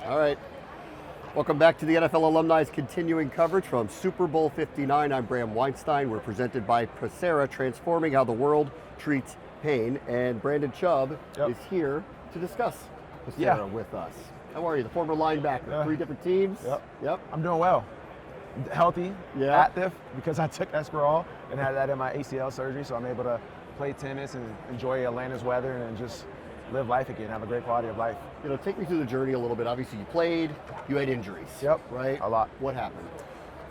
All right. Welcome back to the NFL Alumni's continuing coverage from Super Bowl 59. I'm Bram Weinstein. We're presented by Pacera, transforming how the world treats pain. And Brandon Chubb is here to discuss Pacera with us. How are you? The former linebacker, 3 different teams. Yep. I'm doing well. Healthy, active, because I took Esperol and had that in my ACL surgery, so I'm able to play tennis and enjoy Atlanta's weather and just live life again, have a great quality of life. You know, take me through the journey a little bit. Obviously, you played, you had injuries. Right? A lot. What happened?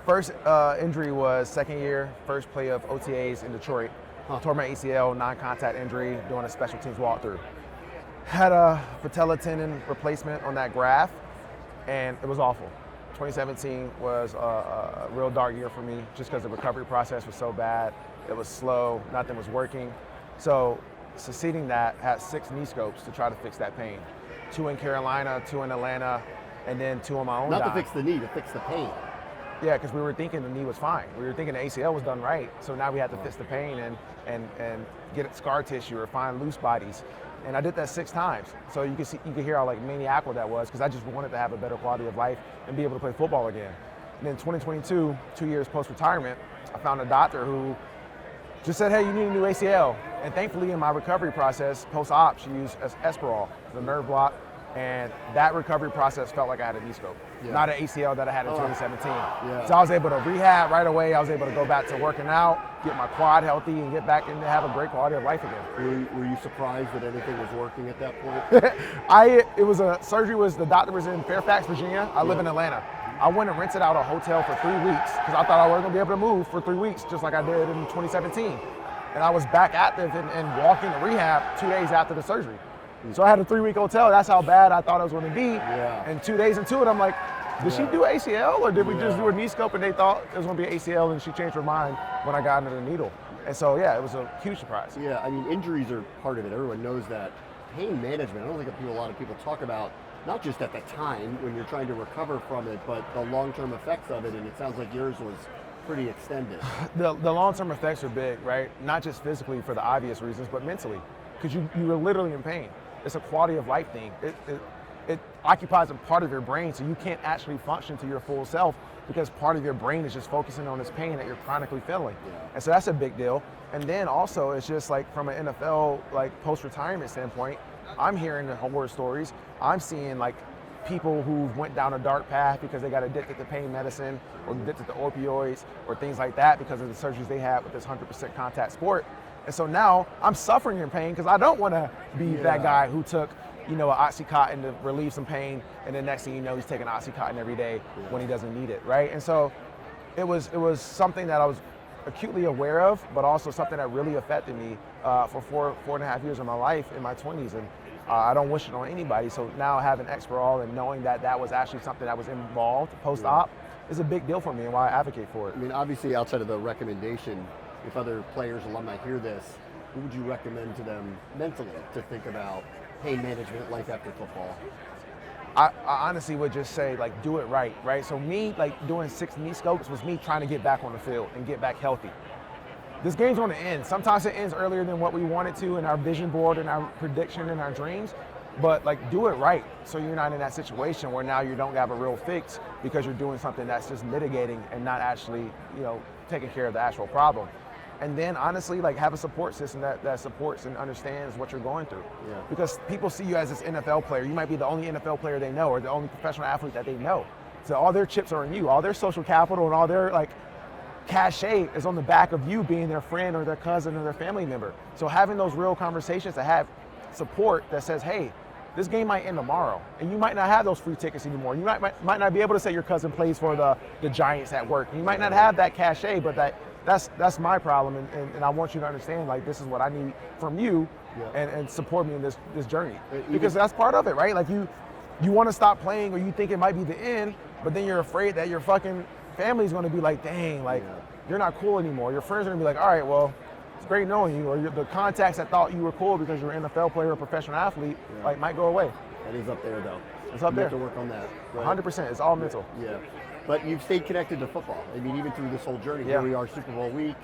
First injury was second year, first play of OTAs in Detroit. Tore my ACL, non-contact injury, doing a special teams walkthrough. Had a patella tendon replacement on that graft, and it was awful. 2017 was a real dark year for me just because the recovery process was so bad. It was slow, nothing was working. So succeeding that, had 6 knee scopes to try to fix that pain. 2 in Carolina, 2 in Atlanta, and then 2 on my own Not dime. to fix the knee, to fix the pain. Yeah, because we were thinking the knee was fine. We were thinking the ACL was done right. So now we had to fix the pain and get scar tissue or find loose bodies. And I did that 6 times. So you can hear how like maniacal that was, because I just wanted to have a better quality of life and be able to play football again. And then 2022, 2 years post-retirement, I found a doctor who just said, hey, you need a new ACL. And thankfully in my recovery process, post-op, she used Esperol, the nerve block. And that recovery process felt like I had a knee scope, not an ACL that I had in 2017. So I was able to rehab right away. I was able to go back to working out, get my quad healthy, and get back and have a great quality of life again. Were you surprised that anything was working at that point? The doctor was in Fairfax, Virginia. I live in Atlanta. I went and rented out a hotel for 3 weeks because I thought I wasn't gonna be able to move for 3 weeks, just like I did in 2017. And I was back active and walking to rehab 2 days after the surgery. So I had a 3-week hotel. That's how bad I thought it was going to be. And 2 days into it, I'm like, did she do ACL or did we just do a knee scope and they thought it was going to be ACL and she changed her mind when I got under the needle? And so, it was a huge surprise. Yeah, I mean, injuries are part of it. Everyone knows that. Pain management, I don't think a lot of people talk about, not just at the time when you're trying to recover from it, but the long-term effects of it. And it sounds like yours was pretty extended. The long-term effects are big, right? Not just physically for the obvious reasons, but mentally, because you were literally in pain. It's a quality of life thing. It occupies a part of your brain, so you can't actually function to your full self because part of your brain is just focusing on this pain that you're chronically feeling. And so that's a big deal. And then also it's just like from an NFL like post-retirement standpoint, I'm hearing the horror stories. I'm seeing like people who went down a dark path because they got addicted to pain medicine or addicted to opioids or things like that because of the surgeries they had with this 100% contact sport. And so now I'm suffering in pain because I don't want to be that guy who took, an Oxycontin to relieve some pain, and the next thing you know, he's taking Oxycontin every day when he doesn't need it, right? And so it was something that I was acutely aware of, but also something that really affected me for 4.5 years of my life in my 20s, and I don't wish it on anybody. So now having Exparol and knowing that that was actually something that was involved post-op is a big deal for me and why I advocate for it. I mean, obviously outside of the recommendation, if other players, alumni hear this, what would you recommend to them mentally to think about pain management, life after football? I honestly would just say, like, do it right? So me, like, doing 6 knee scopes was me trying to get back on the field and get back healthy. This game's going to end. Sometimes it ends earlier than what we want it to in our vision board and our prediction and our dreams. But, like, do it right so you're not in that situation where now you don't have a real fix because you're doing something that's just mitigating and not actually, taking care of the actual problem. And then honestly, like, have a support system that supports and understands what you're going through. Because people see you as this NFL player. You might be the only NFL player they know or the only professional athlete that they know. So all their chips are on you. All their social capital and all their like cachet is on the back of you being their friend or their cousin or their family member. So having those real conversations to have support that says, hey, this game might end tomorrow, and you might not have those free tickets anymore. You might not be able to say your cousin plays for the Giants at work. You might not have that cachet, but that's my problem, and I want you to understand, like, this is what I need from you, and support me in this journey, because that's part of it, right? Like you want to stop playing, or you think it might be the end, but then you're afraid that your fucking family's going to be like, dang, like you're not cool anymore. Your friends are going to be like, all right, well, it's great knowing you, or the contacts that thought you were cool because you're an NFL player or professional athlete, like, might go away. That is up there, though. It's up there. You have to work on that. Right? 100%. It's all mental. Yeah. But you've stayed connected to football. I mean, even through this whole journey, here we are, Super Bowl week.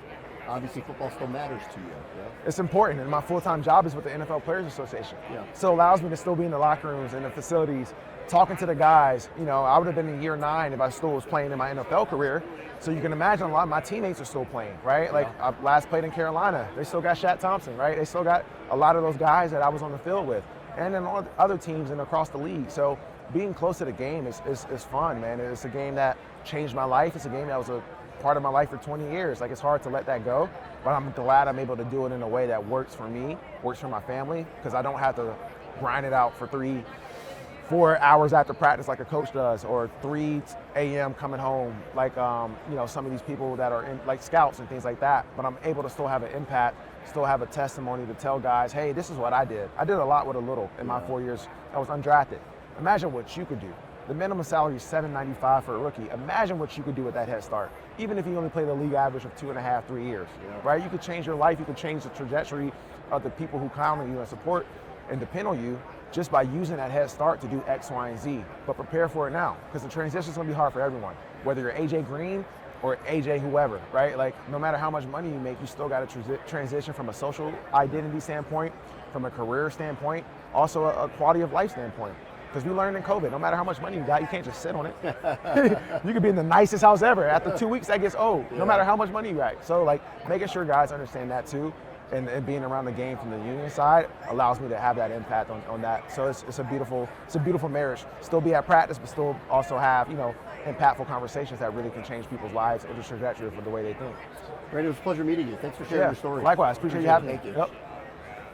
obviously football still matters to you. Yeah? It's important, and my full-time job is with the NFL Players Association. Yeah. So it allows me to still be in the locker rooms and the facilities, talking to the guys. You know, I would have been in year 9 if I still was playing in my NFL career. So you can imagine a lot of my teammates are still playing, right? Like I last played in Carolina, they still got Shat Thompson, right? They still got a lot of those guys that I was on the field with, and then all other teams and across the league. So being close to the game is fun, man. It's a game that changed my life. It's a game that was a part of my life for 20 years. Like, it's hard to let that go, but I'm glad I'm able to do it in a way that works for me, works for my family, because I don't have to grind it out for 3-4 hours after practice like a coach does, or 3 a.m. coming home like you know, some of these people that are in, like scouts and things like that. But I'm able to still have an impact, still have a testimony to tell guys, hey, this is what I did. I did a lot with a little in my 4 years. I was undrafted. Imagine what you could do. The minimum salary is $7.95 for a rookie. Imagine what you could do with that head start. Even if you only play the league average of 2.5, 3 years, right? You could change your life. You could change the trajectory of the people who count on you and support and depend on you just by using that head start to do X, Y, and Z. But prepare for it now, because the transition is going to be hard for everyone, whether you're AJ Green or AJ whoever, right? Like, no matter how much money you make, you still got to transition from a social identity standpoint, from a career standpoint, also a quality of life standpoint. Because we learned in COVID, no matter how much money you got, you can't just sit on it. You could be in the nicest house ever. After 2 weeks, that gets old, no matter how much money you got. So, like, making sure guys understand that too, and being around the game from the union side allows me to have that impact on that. So it's a beautiful marriage. Still be at practice, but still also have, you know, impactful conversations that really can change people's lives and the trajectory for the way they think. Brandon, it was a pleasure meeting you. Thanks for sharing your story. Likewise, appreciate you having me. Thank you. Yep.